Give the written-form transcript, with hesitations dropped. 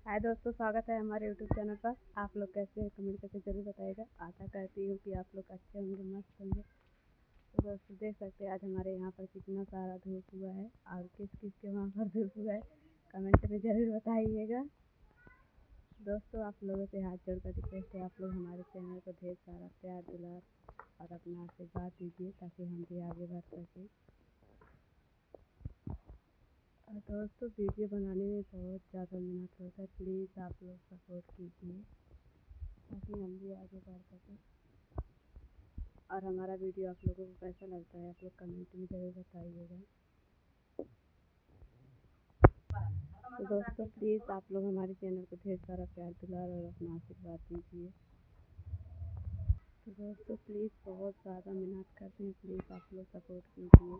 हाय दोस्तों, स्वागत है हमारे यूट्यूब चैनल पर। आप लोग कैसे हैं कमेंट करके ज़रूर बताइएगा। आशा करती हूँ कि आप लोग अच्छे होंगे, मस्त होंगे। तो दोस्तों देख सकते हैं आज हमारे यहाँ पर कितना सारा धूप हुआ है और किस किस के वहाँ पर धूप हुआ है, कमेंट में ज़रूर बताइएगा। दोस्तों आप लोगों से हाथ जोड़कर रिक्वेस्ट है, आप लोग हमारे चैनल को ढेर सारा प्यार दुलार और अपना आशीर्वाद दीजिए ताकि हम भी आगे बढ़ सकें। और दोस्तों वीडियो बनाने में बहुत ज़्यादा मेहनत होता है, प्लीज़ आप लोग सपोर्ट कीजिए ताकि हम भी आगे बढ़ सकें। और हमारा वीडियो आप लोगों को कैसा लगता है आप लोग कमेंट में ज़रूर बताइएगा। तो दोस्तों प्लीज़ आप लोग हमारे चैनल को ढेर सारा प्यार दुलार और अपना आशीर्वाद दीजिए। तो दोस्तों प्लीज़ बहुत ज़्यादा मेहनत करते हैं, प्लीज़ आप लोग सपोर्ट कीजिए।